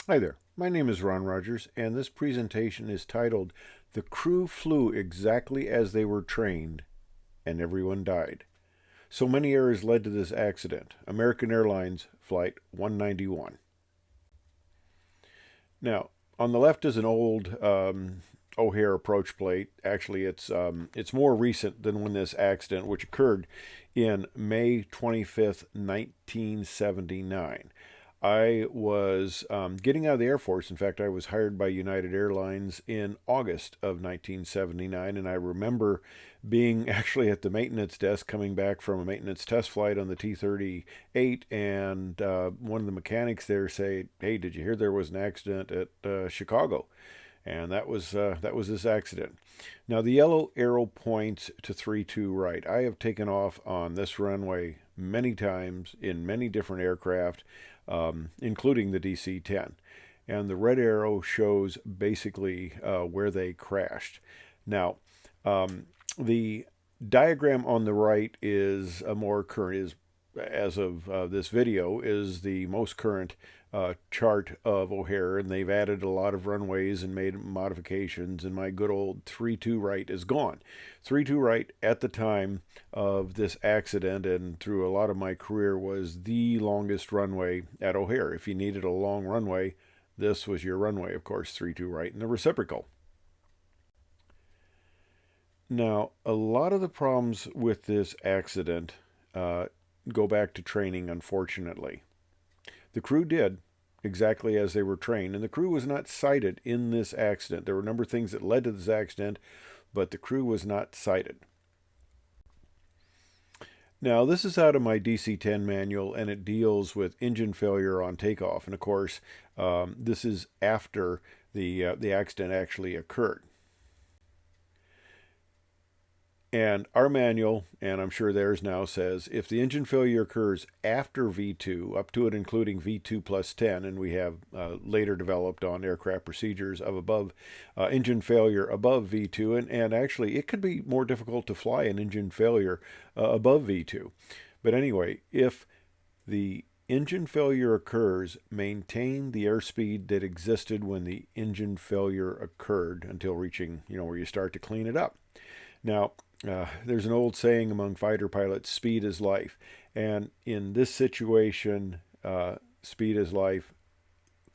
Hi there, my name is Ron Rogers, and this presentation is titled "The Crew Flew Exactly as They Were Trained, and Everyone Died." So many errors led to this accident. American Airlines Flight 191. Now, on the left is an old O'Hare approach plate. Actually, it's more recent than when this accident, which occurred in May 25th, 1979. I was getting out of the Air Force. In fact, I was hired by United Airlines in August of 1979, and I remember being actually at the maintenance desk coming back from a maintenance test flight on the T-38, and one of the mechanics there say, "Hey, did you hear there was an accident at Chicago?" And that was this accident. Now the yellow arrow points to 32 right. I have taken off on this runway many times in many different aircraft, including the DC-10. And the red arrow shows basically where they crashed. Now, the diagram on the right is a more current, is as of this video, is the most current chart of O'Hare, and they've added a lot of runways and made modifications, and my good old 3-2 right is gone. 3-2 right at the time of this accident and through a lot of my career was the longest runway at O'Hare. If you needed a long runway, this was your runway, of course, 3-2 right, and the reciprocal. Now, a lot of the problems with this accident go back to training, unfortunately. The crew did exactly as they were trained, and the crew was not cited in this accident. There were a number of things that led to this accident, but the crew was not cited. Now, this is out of my DC-10 manual, and it deals with engine failure on takeoff. And of course, this is after the accident actually occurred. And our manual, and I'm sure theirs now, says if the engine failure occurs after V2, up to and including V2 plus 10, and we have later developed on aircraft procedures of above engine failure above V2, and actually it could be more difficult to fly an engine failure above V2. But anyway, if the engine failure occurs, maintain the airspeed that existed when the engine failure occurred until reaching, where you start to clean it up. Now, there's an old saying among fighter pilots, speed is life. And in this situation, speed is life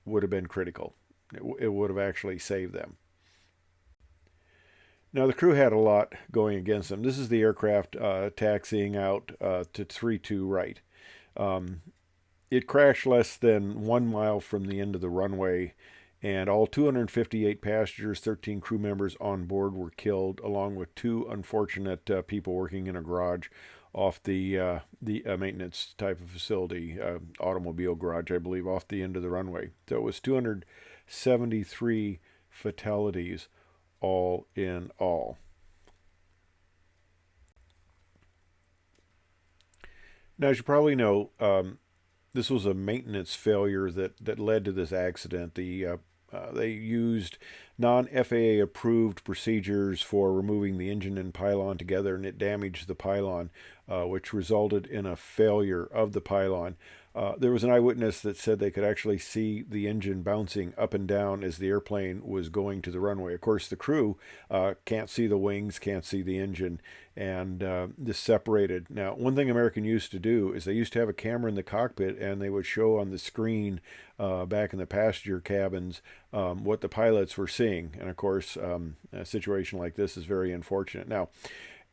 would have been critical. It would have actually saved them. Now, the crew had a lot going against them. This is the aircraft taxiing out to 3-2 right. It crashed less than 1 mile from the end of the runway, and all 258 passengers, 13 crew members on board were killed, along with two unfortunate people working in a garage off the maintenance type of facility, automobile garage, I believe, off the end of the runway. So it was 273 fatalities all in all. Now, as you probably know, this was a maintenance failure that led to this accident. They used non-FAA approved procedures for removing the engine and pylon together, and it damaged the pylon, which resulted in a failure of the pylon. There was an eyewitness that said they could actually see the engine bouncing up and down as the airplane was going to the runway. Of course, the crew can't see the wings, can't see the engine, and this separated. Now, one thing American used to do is they used to have a camera in the cockpit, and they would show on the screen back in the passenger cabins what the pilots were seeing. And of course, a situation like this is very unfortunate. Now,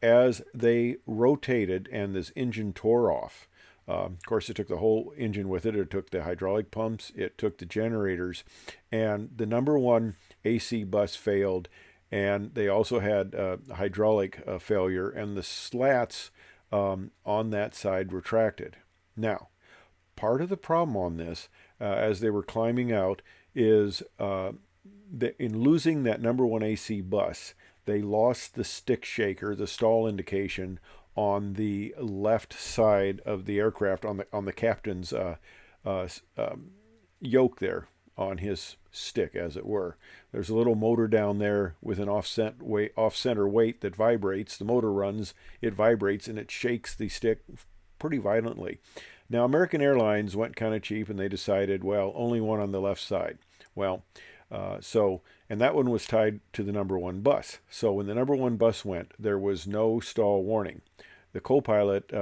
as they rotated and this engine tore off, of course, it took the whole engine with it. It took the hydraulic pumps. It took the generators. And the number one AC bus failed. And they also had hydraulic failure. And the slats on that side retracted. Now, part of the problem on this, as they were climbing out, is in losing that number one AC bus, they lost the stick shaker, the stall indication, on the left side of the aircraft, on the captain's yoke there, on his stick, as it were. There's a little motor down there with an off-center weight that vibrates. The motor runs, it vibrates, and it shakes the stick pretty violently. Now, American Airlines went kind of cheap and they decided, well, only one on the left side. Well, and that one was tied to the number one bus. So when the number one bus went, there was no stall warning. The co-pilot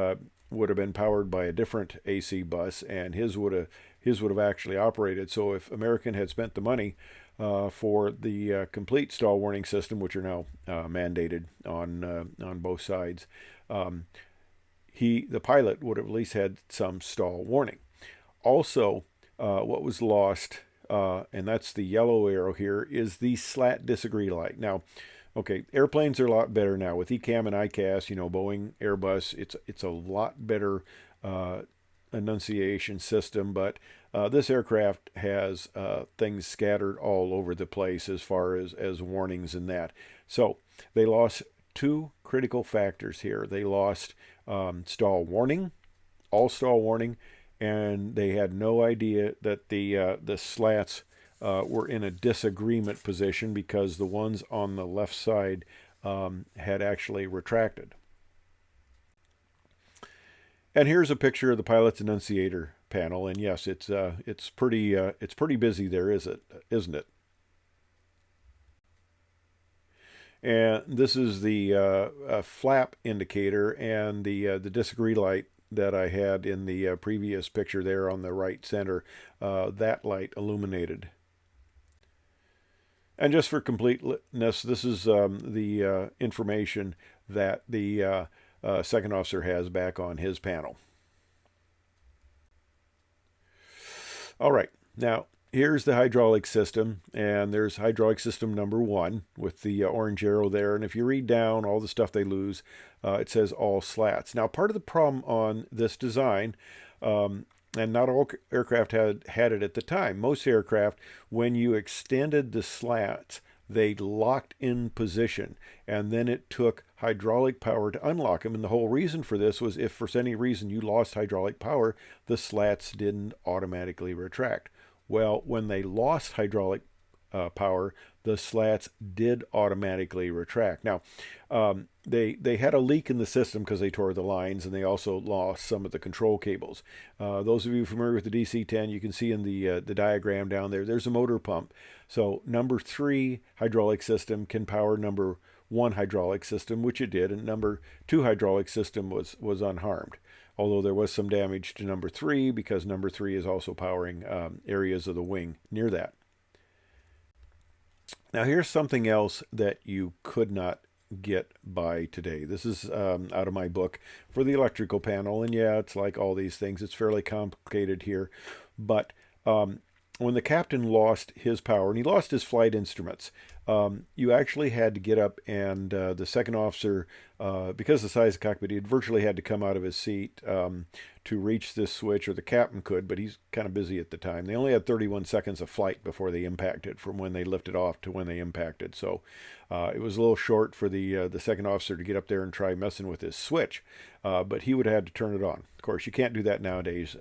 would have been powered by a different AC bus, and his would have actually operated. So if American had spent the money for the complete stall warning system, which are now mandated on both sides, the pilot would have at least had some stall warning. Also, what was lost, and that's the yellow arrow here, is the slat disagree light. Now, okay, airplanes are a lot better now with ECAM and ICAS. Boeing, Airbus. It's a lot better annunciation system, but this aircraft has things scattered all over the place as far as warnings and that. So they lost two critical factors here. They lost stall warning, all stall warning, and they had no idea that the slats were in a disagreement position because the ones on the left side had actually retracted. And here's a picture of the pilot's annunciator panel, and yes, it's pretty busy there, isn't it? And this is the flap indicator and the disagree light that I had in the previous picture there on the right center. That light illuminated. And just for completeness, this is the information that the second officer has back on his panel. All right, now here's the hydraulic system, and there's hydraulic system number 1 with the orange arrow there. And if you read down all the stuff they lose, it says all slats. Now, part of the problem on this design, and not all aircraft had it at the time. Most aircraft, when you extended the slats, they locked in position, and then it took hydraulic power to unlock them. And the whole reason for this was if for any reason you lost hydraulic power, the slats didn't automatically retract. Well, when they lost hydraulic power, the slats did automatically retract. Now, they had a leak in the system because they tore the lines, and they also lost some of the control cables. Those of you familiar with the DC-10, you can see in the diagram down there, there's a motor pump. So number 3 hydraulic system can power number 1 hydraulic system, which it did, and number 2 hydraulic system was unharmed. Although there was some damage to number 3 because number 3 is also powering areas of the wing near that. Now here's something else that you could not get by today. This is out of my book for the electrical panel, and yeah, it's like all these things. It's fairly complicated here, but when the captain lost his power, and he lost his flight instruments, you actually had to get up, and the second officer, because of the size of the cockpit, he virtually had to come out of his seat to reach this switch, or the captain could, but he's kind of busy at the time. They only had 31 seconds of flight before they impacted, from when they lifted off to when they impacted. So it was a little short for the second officer to get up there and try messing with his switch, but he would have had to turn it on. Of course, you can't do that nowadays,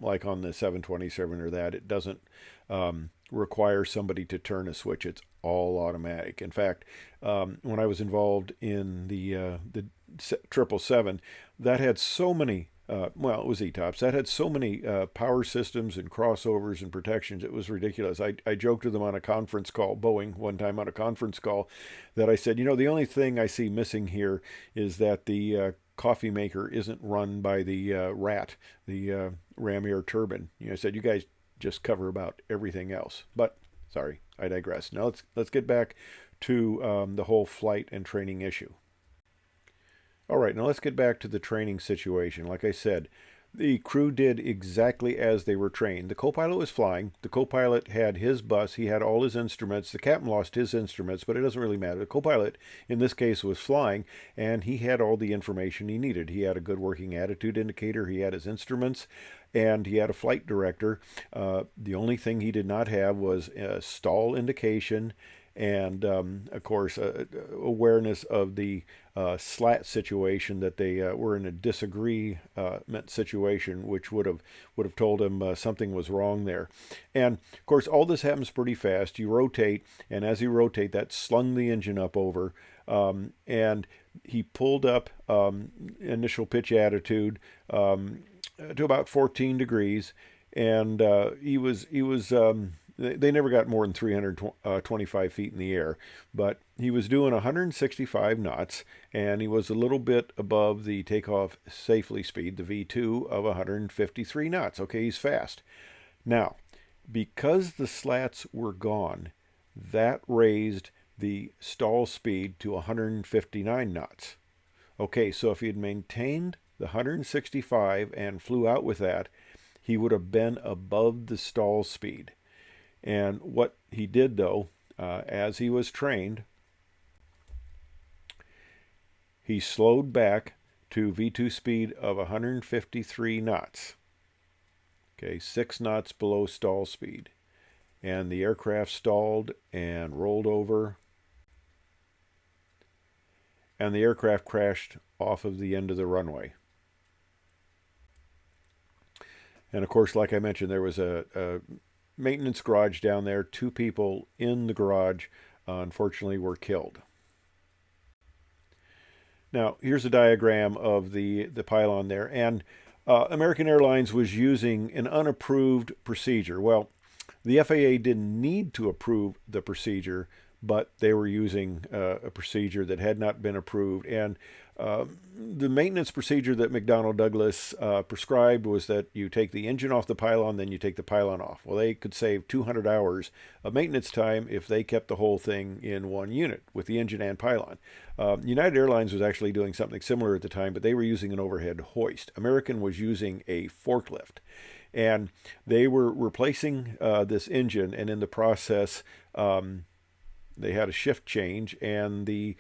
like on the 727 or that. It doesn't require somebody to turn a switch. It's all automatic. In fact, when I was involved in the 777, that had so many well, it was ETOPS. That had so many power systems and crossovers and protections. It was ridiculous. I joked with them on a conference call, Boeing, one time on a conference call, that I said, the only thing I see missing here is that the coffee maker isn't run by the RAT, the ram air turbine. I said, you guys just cover about everything else. But sorry, I digress. Now let's get back to the whole flight and training issue. All right, now let's get back to the training situation. Like I said, the crew did exactly as they were trained. The co-pilot was flying. The co-pilot had his bus. He had all his instruments. The captain lost his instruments, but it doesn't really matter. The co-pilot, in this case, was flying, and he had all the information he needed. He had a good working attitude indicator. He had his instruments, and he had a flight director. The only thing he did not have was a stall indication and, of course, awareness of the slat situation, that they were in a disagreement situation, which would have told him something was wrong there. And, of course, all this happens pretty fast. You rotate, and as you rotate, that slung the engine up over, and he pulled up initial pitch attitude, to about 14 degrees, and they never got more than 325 feet in the air, but he was doing 165 knots, and he was a little bit above the takeoff safely speed, the V2, of 153 knots. Okay, he's fast. Now, because the slats were gone, that raised the stall speed to 159 knots. Okay, so if he had maintained the 165 and flew out with that, he would have been above the stall speed. And what he did, though, as he was trained, he slowed back to V2 speed of 153 knots. Okay, 6 knots below stall speed. And the aircraft stalled and rolled over, and the aircraft crashed off of the end of the runway. And of course, like I mentioned, there was a maintenance garage down there. 2 people in the garage, unfortunately, were killed. Now, here's a diagram of the pylon there. And American Airlines was using an unapproved procedure. Well, the FAA didn't need to approve the procedure, but they were using a procedure that had not been approved. And the maintenance procedure that McDonnell Douglas prescribed was that you take the engine off the pylon, then you take the pylon off. Well, they could save 200 hours of maintenance time if they kept the whole thing in one unit with the engine and pylon. United Airlines was actually doing something similar at the time, but they were using an overhead hoist. American was using a forklift. And they were replacing this engine, and in the process, they had a shift change, and the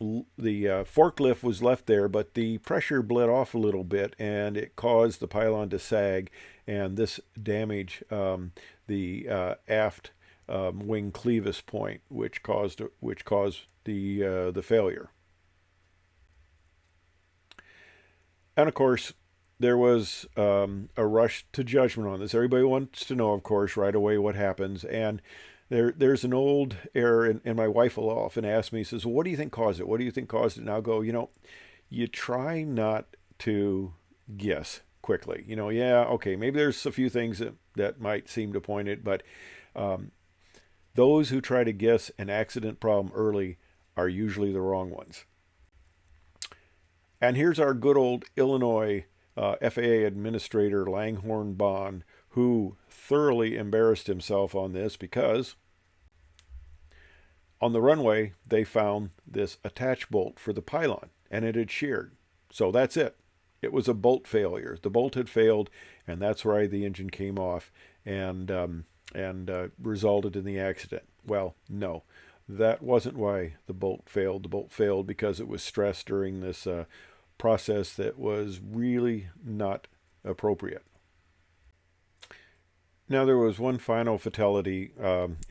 forklift was left there, but the pressure bled off a little bit, and it caused the pylon to sag, and this damaged the aft wing clevis point, which caused the failure. And of course, there was a rush to judgment on this. Everybody wants to know, of course, right away what happens. And there's an old error, and my wife will often ask me, says, well, what do you think caused it? What do you think caused it? And I'll go, you try not to guess quickly. Yeah, okay, maybe there's a few things that might seem to point it, but those who try to guess an accident problem early are usually the wrong ones. And here's our good old Illinois FAA Administrator Langhorne Bond, who thoroughly embarrassed himself on this because on the runway they found this attach bolt for the pylon, and it had sheared. So that's it. It was a bolt failure. The bolt had failed, and that's why the engine came off and resulted in the accident. Well, no, that wasn't why the bolt failed. The bolt failed because it was stressed during this process that was really not appropriate. Now, there was one final fatality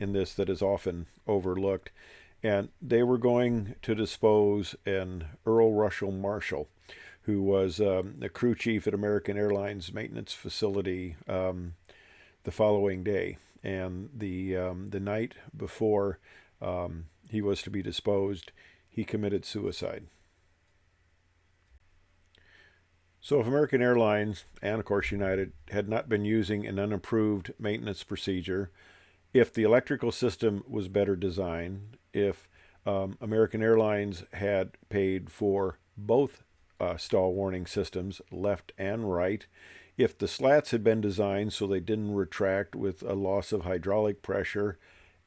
in this that is often overlooked, and they were going to dispose an Earl Russell Marshall, who was the crew chief at American Airlines maintenance facility the following day. And the night before he was to be disposed, he committed suicide. So if American Airlines, and of course United, had not been using an unapproved maintenance procedure, if the electrical system was better designed, if American Airlines had paid for both stall warning systems, left and right, if the slats had been designed so they didn't retract with a loss of hydraulic pressure,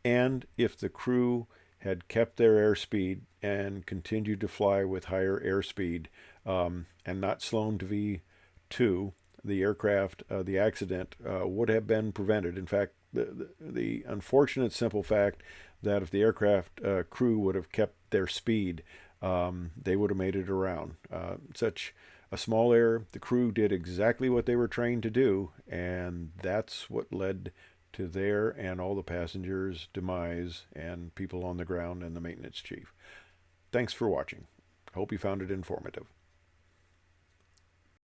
and if the crew had kept their airspeed and continued to fly with higher airspeed and not slowed to V2, the aircraft, the accident would have been prevented. In fact, the unfortunate simple fact that if the aircraft crew would have kept their speed, they would have made it around. Such a small error, the crew did exactly what they were trained to do, and that's what led to their and all the passengers' demise and people on the ground and the maintenance chief. Thanks for watching. Hope you found it informative.